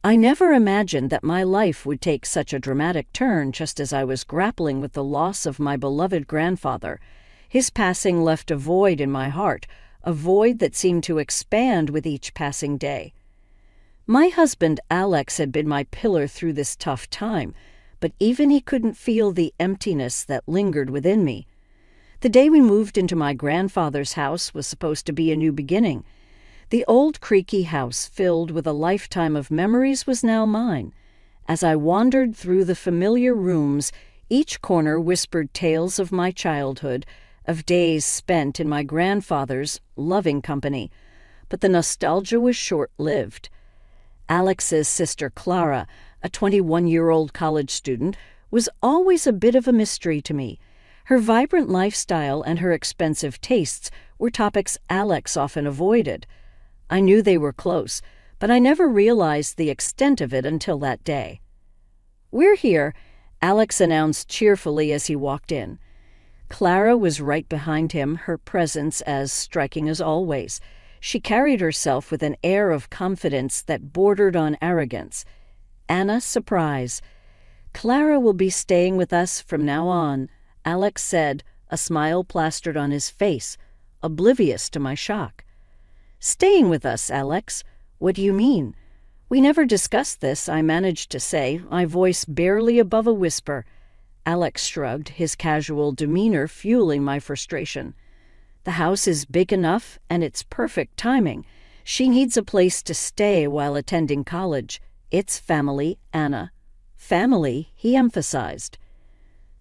I never imagined that my life would take such a dramatic turn just as I was grappling with the loss of my beloved grandfather. His passing left a void in my heart, a void that seemed to expand with each passing day. My husband, Alex, had been my pillar through this tough time, but even he couldn't feel the emptiness that lingered within me. The day we moved into my grandfather's house was supposed to be a new beginning. The old creaky house filled with a lifetime of memories was now mine. As I wandered through the familiar rooms, each corner whispered tales of my childhood, of days spent in my grandfather's loving company. But the nostalgia was short-lived. Alex's sister Clara, a 21-year-old college student, was always a bit of a mystery to me. Her vibrant lifestyle and her expensive tastes were topics Alex often avoided. I knew they were close, but I never realized the extent of it until that day. "We're here," Alex announced cheerfully as he walked in. Clara was right behind him, her presence as striking as always. She carried herself with an air of confidence that bordered on arrogance. Anna, surprise. "Clara will be staying with us from now on," Alex said, a smile plastered on his face, oblivious to my shock. "Staying with us, Alex? What do you mean?" "We never discussed this," I managed to say, my voice barely above a whisper. Alex shrugged, his casual demeanor fueling my frustration. "The house is big enough, and it's perfect timing. She needs a place to stay while attending college. It's family, Anna." "Family," he emphasized.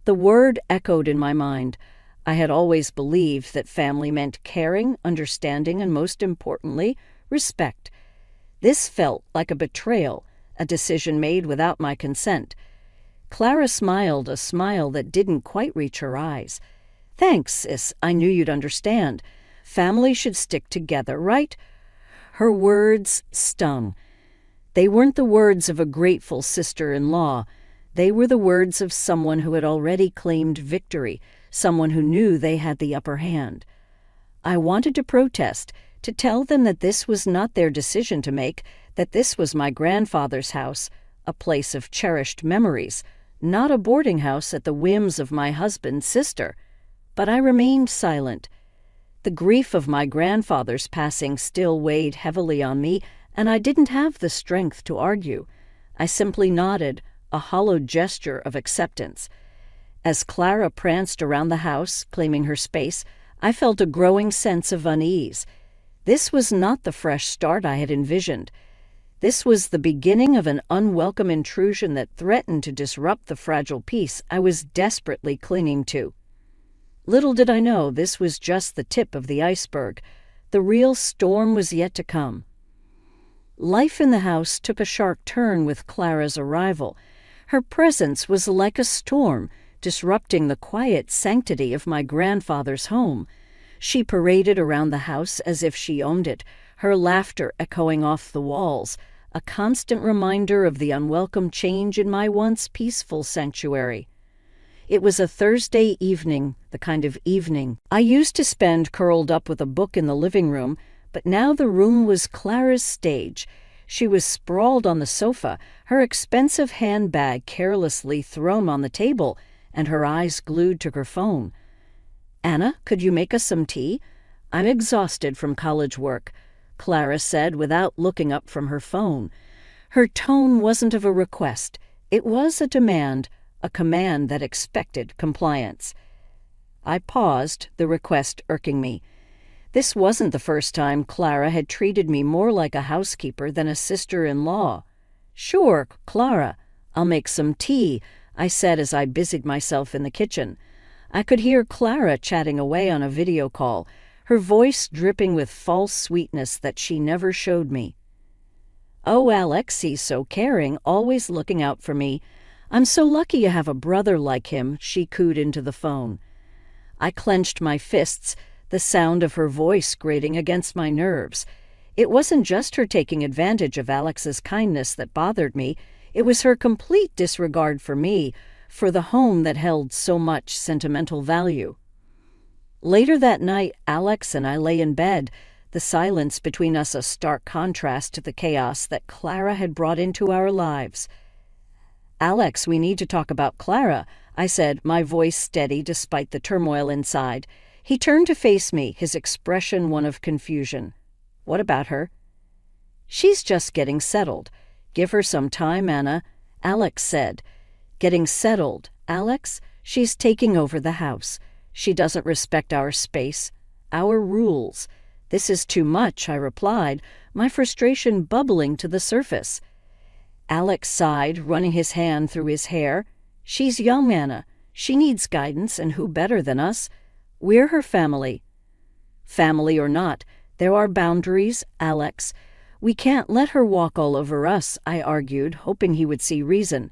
The word echoed in my mind. I had always believed that family meant caring, understanding, and most importantly, respect. This felt like a betrayal, a decision made without my consent. Clara smiled, a smile that didn't quite reach her eyes. "Thanks, sis. I knew you'd understand. Family should stick together, right?" Her words stung. They weren't the words of a grateful sister-in-law. They were the words of someone who had already claimed victory, someone who knew they had the upper hand. I wanted to protest, to tell them that this was not their decision to make, that this was my grandfather's house, a place of cherished memories, not a boarding house at the whims of my husband's sister. But I remained silent. The grief of my grandfather's passing still weighed heavily on me, and I didn't have the strength to argue. I simply nodded, a hollow gesture of acceptance. As Clara pranced around the house, claiming her space, I felt a growing sense of unease. This was not the fresh start I had envisioned. This was the beginning of an unwelcome intrusion that threatened to disrupt the fragile peace I was desperately clinging to. Little did I know this was just the tip of the iceberg. The real storm was yet to come. Life in the house took a sharp turn with Clara's arrival. Her presence was like a storm, disrupting the quiet sanctity of my grandfather's home. She paraded around the house as if she owned it, her laughter echoing off the walls, a constant reminder of the unwelcome change in my once peaceful sanctuary. It was a Thursday evening, the kind of evening I used to spend curled up with a book in the living room, but now the room was Clara's stage. She was sprawled on the sofa, her expensive handbag carelessly thrown on the table, and her eyes glued to her phone. "Anna, could you make us some tea? I'm exhausted from college work," Clara said without looking up from her phone. Her tone wasn't of a request. It was a demand, a command that expected compliance. I paused, the request irking me. This wasn't the first time Clara had treated me more like a housekeeper than a sister-in-law. "Sure, Clara, I'll make some tea," I said as I busied myself in the kitchen. I could hear Clara chatting away on a video call, her voice dripping with false sweetness that she never showed me. "Oh, Alex, he's so caring, always looking out for me. I'm so lucky you have a brother like him," she cooed into the phone. I clenched my fists, the sound of her voice grating against my nerves. It wasn't just her taking advantage of Alex's kindness that bothered me. It was her complete disregard for me, for the home that held so much sentimental value. Later that night, Alex and I lay in bed, the silence between us a stark contrast to the chaos that Clara had brought into our lives. "Alex, we need to talk about Clara," I said, my voice steady despite the turmoil inside. He turned to face me, his expression one of confusion. "What about her?" "She's just getting settled. Give her some time, Anna," Alex said. "Getting settled, Alex? She's taking over the house. She doesn't respect our space, our rules." "This is too much," I replied, my frustration bubbling to the surface. Alex sighed, running his hand through his hair. "She's young, Anna. She needs guidance, and who better than us? We're her family." "Family or not, there are boundaries, Alex. We can't let her walk all over us," I argued, hoping he would see reason.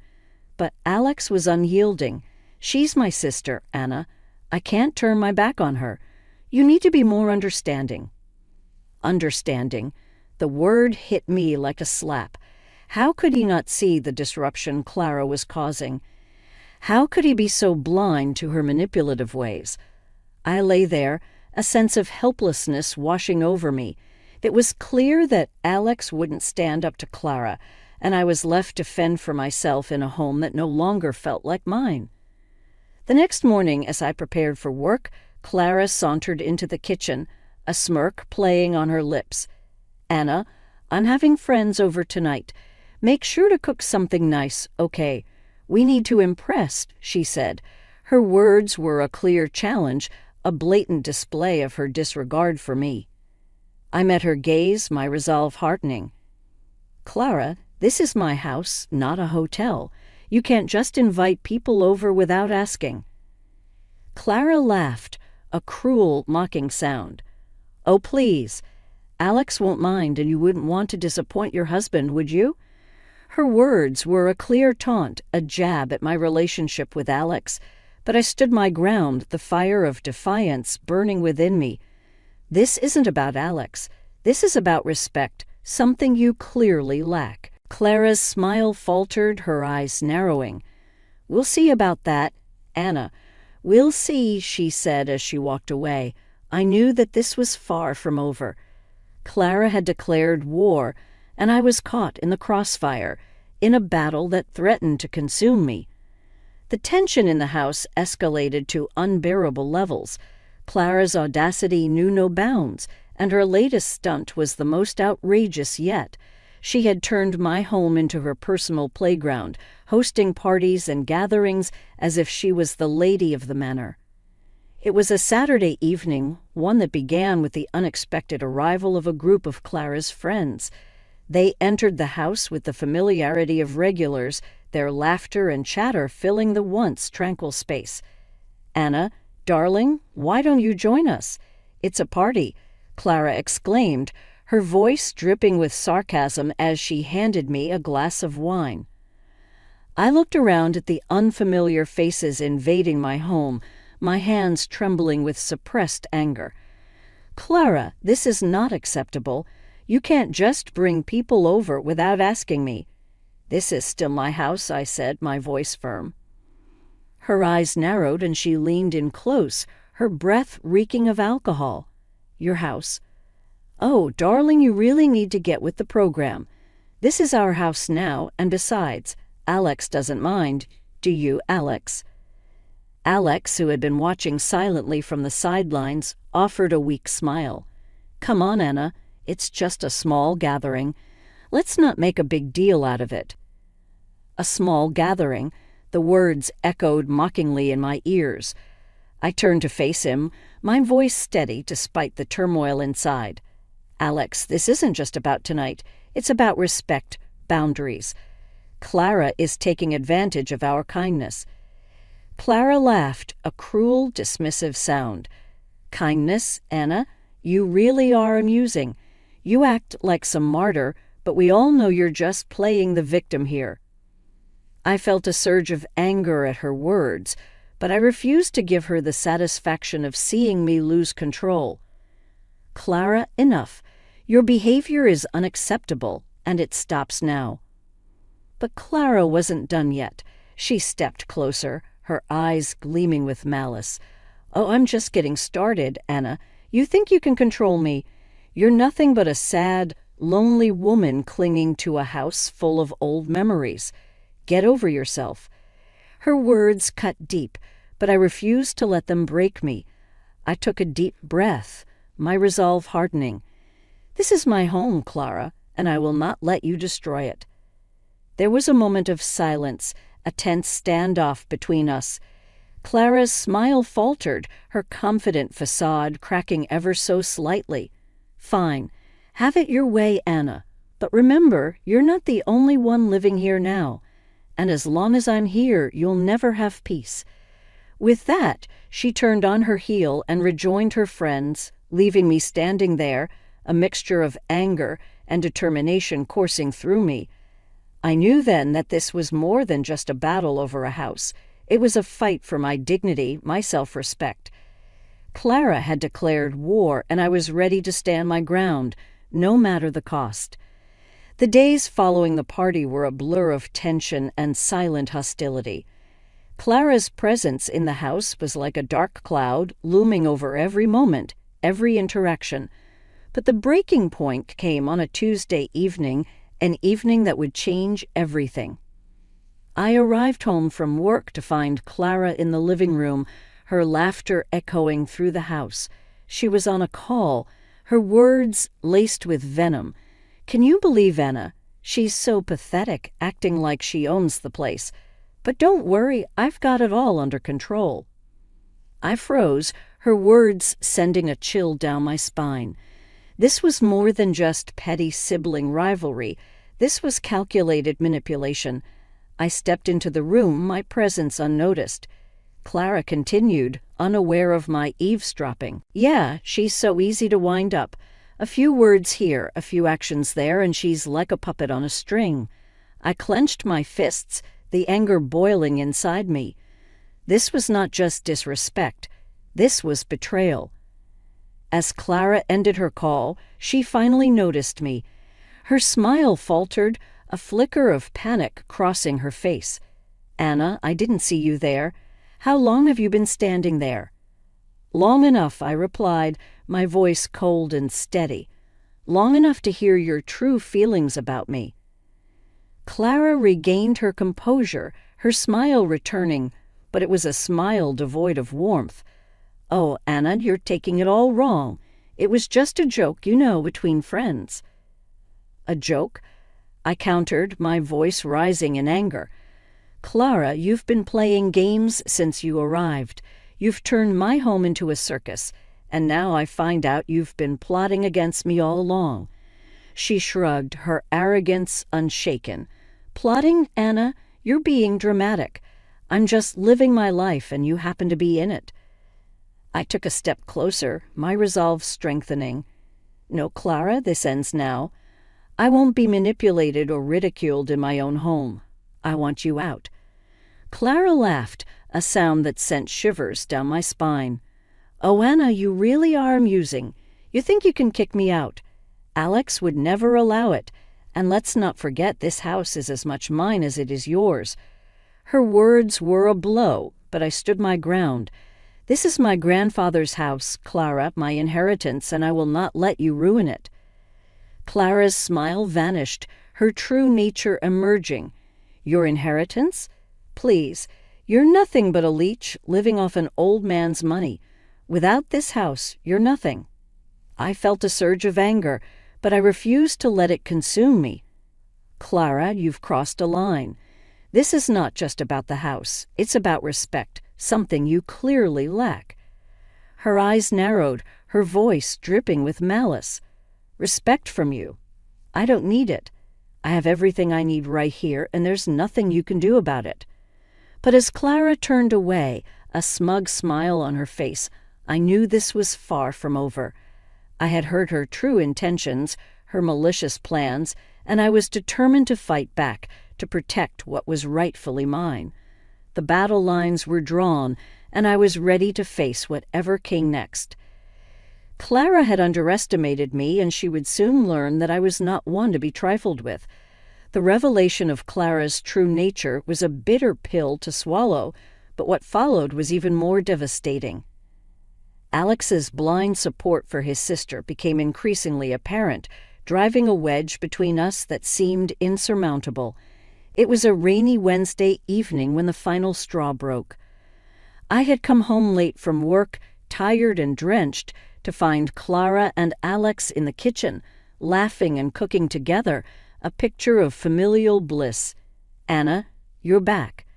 But Alex was unyielding. "She's my sister, Anna. I can't turn my back on her. You need to be more understanding." Understanding. The word hit me like a slap. How could he not see the disruption Clara was causing? How could he be so blind to her manipulative ways? I lay there, a sense of helplessness washing over me. It was clear that Alex wouldn't stand up to Clara, and I was left to fend for myself in a home that no longer felt like mine. The next morning, as I prepared for work, Clara sauntered into the kitchen, a smirk playing on her lips. "Anna, I'm having friends over tonight. Make sure to cook something nice, okay? We need to impress," she said. Her words were a clear challenge, a blatant display of her disregard for me. I met her gaze, my resolve heartening. "Clara, this is my house, not a hotel. You can't just invite people over without asking." Clara laughed, a cruel, mocking sound. "Oh, please. Alex won't mind, and you wouldn't want to disappoint your husband, would you?" Her words were a clear taunt, a jab at my relationship with Alex, but I stood my ground, the fire of defiance burning within me. "This isn't about Alex. This is about respect, something you clearly lack." Clara's smile faltered, her eyes narrowing. "We'll see about that, Anna. We'll see," she said as she walked away. I knew that this was far from over. Clara had declared war, and I was caught in the crossfire, in a battle that threatened to consume me. The tension in the house escalated to unbearable levels. Clara's audacity knew no bounds, and her latest stunt was the most outrageous yet. She had turned my home into her personal playground, hosting parties and gatherings as if she was the lady of the manor. It was a Saturday evening, one that began with the unexpected arrival of a group of Clara's friends. They entered the house with the familiarity of regulars, their laughter and chatter filling the once tranquil space. "Anna, darling, why don't you join us? It's a party," Clara exclaimed, her voice dripping with sarcasm as she handed me a glass of wine. I looked around at the unfamiliar faces invading my home, my hands trembling with suppressed anger. "Clara, this is not acceptable. You can't just bring people over without asking me." "This is still my house," I said, my voice firm. Her eyes narrowed and she leaned in close, her breath reeking of alcohol. "Your house." "Oh, darling, you really need to get with the program. This is our house now, and besides, Alex doesn't mind. Do you, Alex?" Alex, who had been watching silently from the sidelines, offered a weak smile. "Come on, Anna. It's just a small gathering. Let's not make a big deal out of it." A small gathering. The words echoed mockingly in my ears. I turned to face him, my voice steady despite the turmoil inside. "Alex, this isn't just about tonight. It's about respect, boundaries. Clara is taking advantage of our kindness." Clara laughed, a cruel, dismissive sound. "Kindness, Anna? You really are amusing. You act like some martyr, but we all know you're just playing the victim here." I felt a surge of anger at her words, but I refused to give her the satisfaction of seeing me lose control. "Clara, enough. Your behavior is unacceptable, and it stops now." But Clara wasn't done yet. She stepped closer, her eyes gleaming with malice. "Oh, I'm just getting started, Anna. You think you can control me. You're nothing but a sad, lonely woman clinging to a house full of old memories. Get over yourself." Her words cut deep, but I refused to let them break me. I took a deep breath, my resolve hardening. "This is my home, Clara, and I will not let you destroy it." There was a moment of silence, a tense standoff between us. Clara's smile faltered, her confident facade cracking ever so slightly. "Fine. Have it your way, Anna. But remember, you're not the only one living here now. And as long as I'm here, you'll never have peace." With that, she turned on her heel and rejoined her friends, leaving me standing there, a mixture of anger and determination coursing through me. I knew then that this was more than just a battle over a house. It was a fight for my dignity, my self-respect. Clara had declared war, and I was ready to stand my ground, no matter the cost. The days following the party were a blur of tension and silent hostility. Clara's presence in the house was like a dark cloud looming over every moment, every interaction. But the breaking point came on a Tuesday evening, an evening that would change everything. I arrived home from work to find Clara in the living room, her laughter echoing through the house. She was on a call, her words laced with venom. "Can you believe Anna? She's so pathetic, acting like she owns the place. But don't worry, I've got it all under control." I froze, her words sending a chill down my spine. This was more than just petty sibling rivalry. This was calculated manipulation. I stepped into the room, my presence unnoticed. Clara continued, unaware of my eavesdropping. "Yeah, she's so easy to wind up. A few words here, a few actions there, and she's like a puppet on a string." I clenched my fists, the anger boiling inside me. This was not just disrespect. This was betrayal. As Clara ended her call, she finally noticed me. Her smile faltered, a flicker of panic crossing her face. "Anna, I didn't see you there. How long have you been standing there?" "Long enough," I replied, my voice cold and steady. "Long enough to hear your true feelings about me." Clara regained her composure, her smile returning, but it was a smile devoid of warmth. "Oh, Anna, you're taking it all wrong. It was just a joke, you know, between friends." "A joke?" I countered, my voice rising in anger. "Clara, you've been playing games since you arrived. You've turned my home into a circus, and now I find out you've been plotting against me all along." She shrugged, her arrogance unshaken. "Plotting, Anna? You're being dramatic. I'm just living my life, and you happen to be in it." I took a step closer, my resolve strengthening. "No, Clara, this ends now. I won't be manipulated or ridiculed in my own home. I want you out." Clara laughed, a sound that sent shivers down my spine. "Oh, Anna, you really are amusing. You think you can kick me out? Alex would never allow it. And let's not forget this house is as much mine as it is yours." Her words were a blow, but I stood my ground. "This is my grandfather's house, Clara, my inheritance, and I will not let you ruin it." Clara's smile vanished, her true nature emerging. "Your inheritance? Please, you're nothing but a leech living off an old man's money. Without this house, you're nothing." I felt a surge of anger, but I refused to let it consume me. "Clara, you've crossed a line. This is not just about the house. It's about respect, something you clearly lack." Her eyes narrowed, her voice dripping with malice. "Respect from you? I don't need it. I have everything I need right here, and there's nothing you can do about it." But as Clara turned away, a smug smile on her face, I knew this was far from over. I had heard her true intentions, her malicious plans, and I was determined to fight back, to protect what was rightfully mine. The battle lines were drawn, and I was ready to face whatever came next. Clara had underestimated me, and she would soon learn that I was not one to be trifled with. The revelation of Clara's true nature was a bitter pill to swallow, but what followed was even more devastating. Alex's blind support for his sister became increasingly apparent, driving a wedge between us that seemed insurmountable. It was a rainy Wednesday evening when the final straw broke. I had come home late from work, tired and drenched, to find Clara and Alex in the kitchen, laughing and cooking together, a picture of familial bliss. "Anna, you're back."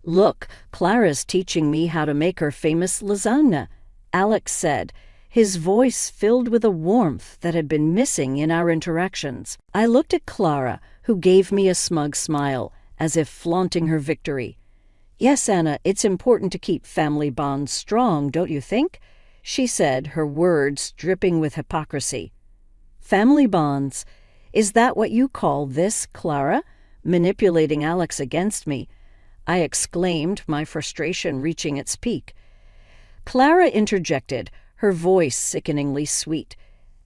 "Look, Clara's teaching me how to make her famous lasagna," Alex said, his voice filled with a warmth that had been missing in our interactions. I looked at Clara, who gave me a smug smile, as if flaunting her victory. "Yes, Anna, it's important to keep family bonds strong, don't you think?" she said, her words dripping with hypocrisy. "Family bonds? Is that what you call this, Clara? Manipulating Alex against me?" I exclaimed, my frustration reaching its peak. Clara interjected, her voice sickeningly sweet.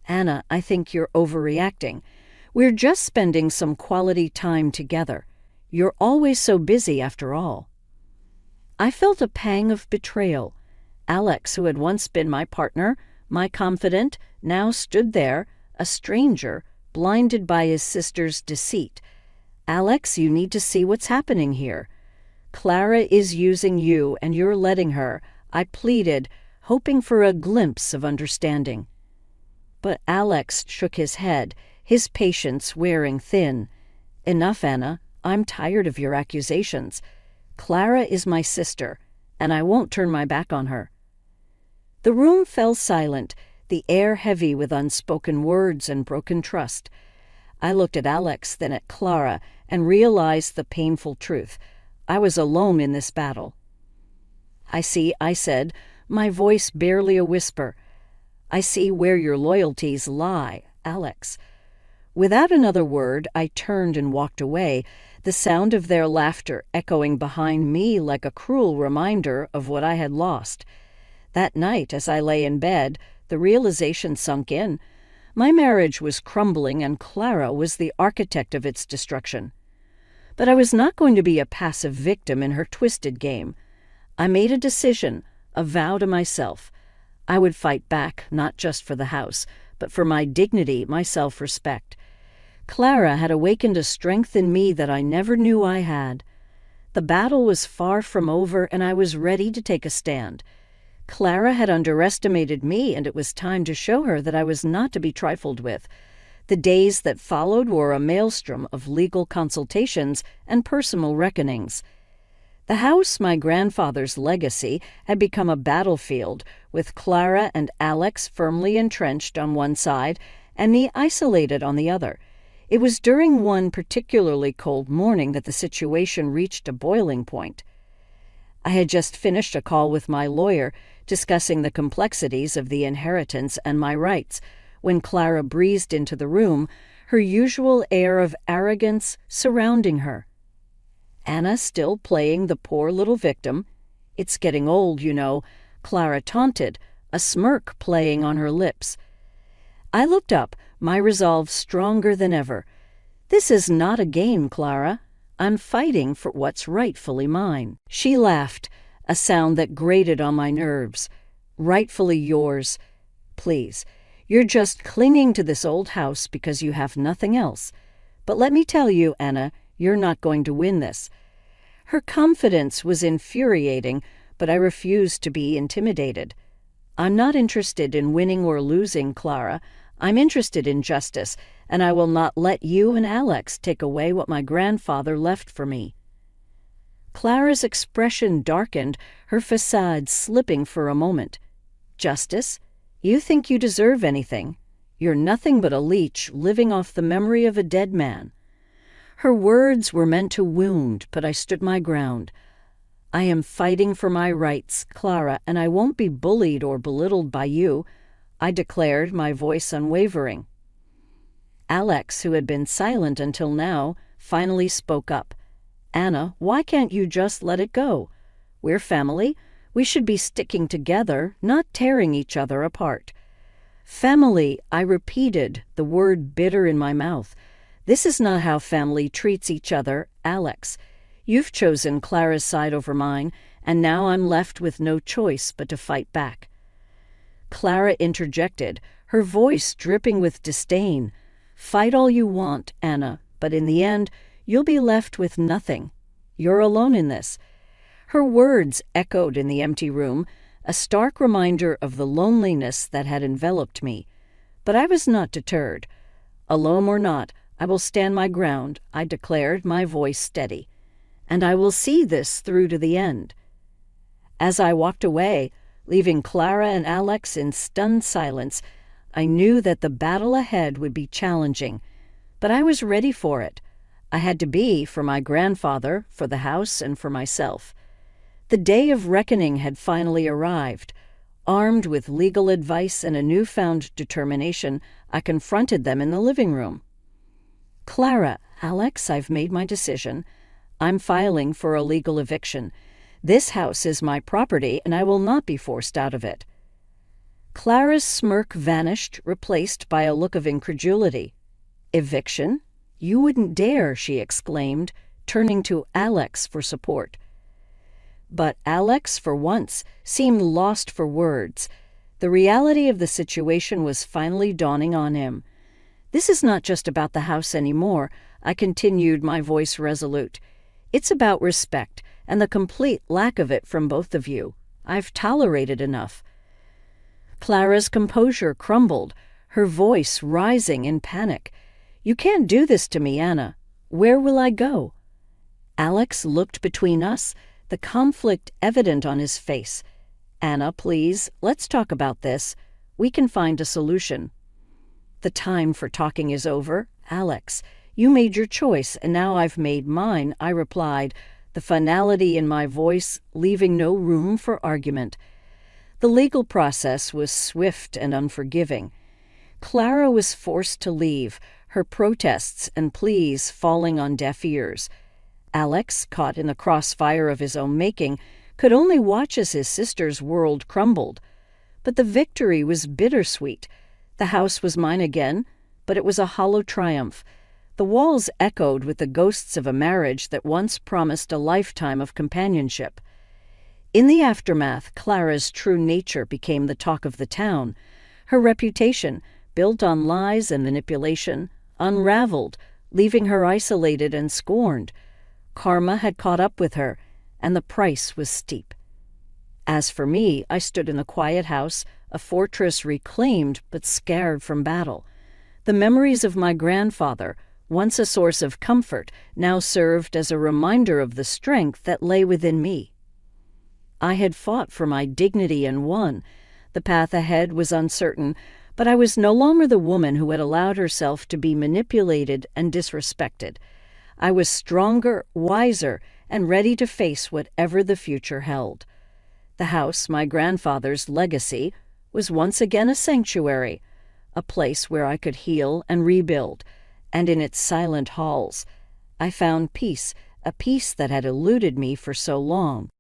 "Anna, I think you're overreacting. We're just spending some quality time together. You're always so busy after all." I felt a pang of betrayal. Alex, who had once been my partner, my confidant, now stood there, a stranger, blinded by his sister's deceit. "Alex, you need to see what's happening here. Clara is using you, and you're letting her," I pleaded, hoping for a glimpse of understanding. But Alex shook his head, his patience wearing thin. "Enough, Anna. I'm tired of your accusations. Clara is my sister, and I won't turn my back on her." The room fell silent, the air heavy with unspoken words and broken trust. I looked at Alex, then at Clara, and realized the painful truth. I was alone in this battle. "I see," I said, my voice barely a whisper. "I see where your loyalties lie, Alex." Without another word, I turned and walked away, the sound of their laughter echoing behind me like a cruel reminder of what I had lost. That night, as I lay in bed, the realization sunk in. My marriage was crumbling, and Clara was the architect of its destruction. But I was not going to be a passive victim in her twisted game. I made a decision, a vow to myself. I would fight back, not just for the house, but for my dignity, my self-respect. Clara had awakened a strength in me that I never knew I had. The battle was far from over, and I was ready to take a stand. Clara had underestimated me, and it was time to show her that I was not to be trifled with. The days that followed were a maelstrom of legal consultations and personal reckonings. The house, my grandfather's legacy, had become a battlefield, with Clara and Alex firmly entrenched on one side and me isolated on the other. It was during one particularly cold morning that the situation reached a boiling point. I had just finished a call with my lawyer, discussing the complexities of the inheritance and my rights, when Clara breezed into the room, her usual air of arrogance surrounding her. Anna still playing the poor little victim. "It's getting old, you know," Clara taunted, a smirk playing on her lips. I looked up, my resolve stronger than ever. "This is not a game, Clara. I'm fighting for what's rightfully mine." She laughed, a sound that grated on my nerves. "Rightfully yours. Please, you're just clinging to this old house because you have nothing else. But let me tell you, Anna, you're not going to win this." Her confidence was infuriating, but I refused to be intimidated. "I'm not interested in winning or losing, Clara. I'm interested in justice, and I will not let you and Alex take away what my grandfather left for me." Clara's expression darkened, her facade slipping for a moment. "Justice? You think you deserve anything? You're nothing but a leech living off the memory of a dead man." Her words were meant to wound, but I stood my ground. "I am fighting for my rights, Clara, and I won't be bullied or belittled by you," I declared, my voice unwavering. Alex, who had been silent until now, finally spoke up. "Anna, why can't you just let it go? We're family. We should be sticking together, not tearing each other apart." "Family," I repeated, the word bitter in my mouth. "This is not how family treats each other, Alex. You've chosen Clara's side over mine, and now I'm left with no choice but to fight back." Clara interjected, her voice dripping with disdain. "Fight all you want, Anna, but in the end, you'll be left with nothing. You're alone in this." Her words echoed in the empty room, a stark reminder of the loneliness that had enveloped me. But I was not deterred. "Alone or not, I will stand my ground," I declared, my voice steady. "And I will see this through to the end." As I walked away, leaving Clara and Alex in stunned silence, I knew that the battle ahead would be challenging, but I was ready for it. I had to be, for my grandfather, for the house, and for myself. The day of reckoning had finally arrived. Armed with legal advice and a newfound determination, I confronted them in the living room. "Clara, Alex, I've made my decision. I'm filing for a legal eviction. This house is my property, and I will not be forced out of it." Clara's smirk vanished, replaced by a look of incredulity. "Eviction? You wouldn't dare," she exclaimed, turning to Alex for support. But Alex, for once, seemed lost for words. The reality of the situation was finally dawning on him. "This is not just about the house anymore," I continued, my voice resolute. "It's about respect, and the complete lack of it from both of you. I've tolerated enough." Clara's composure crumbled, her voice rising in panic. "You can't do this to me, Anna. Where will I go?" Alex looked between us, the conflict evident on his face. "Anna, please, let's talk about this. We can find a solution." "The time for talking is over, Alex. You made your choice, and now I've made mine," I replied, the finality in my voice leaving no room for argument. The legal process was swift and unforgiving. Clara was forced to leave, her protests and pleas falling on deaf ears. Alex, caught in the crossfire of his own making, could only watch as his sister's world crumbled. But the victory was bittersweet. The house was mine again, but it was a hollow triumph. The walls echoed with the ghosts of a marriage that once promised a lifetime of companionship. In the aftermath, Clara's true nature became the talk of the town. Her reputation, built on lies and manipulation, unraveled, leaving her isolated and scorned. Karma had caught up with her, and the price was steep. As for me, I stood in the quiet house, a fortress reclaimed but scarred from battle. The memories of my grandfather, once a source of comfort, now served as a reminder of the strength that lay within me. I had fought for my dignity and won. The path ahead was uncertain, but I was no longer the woman who had allowed herself to be manipulated and disrespected. I was stronger, wiser, and ready to face whatever the future held. The house, my grandfather's legacy, was once again a sanctuary, a place where I could heal and rebuild, and in its silent halls I found peace, a peace that had eluded me for so long.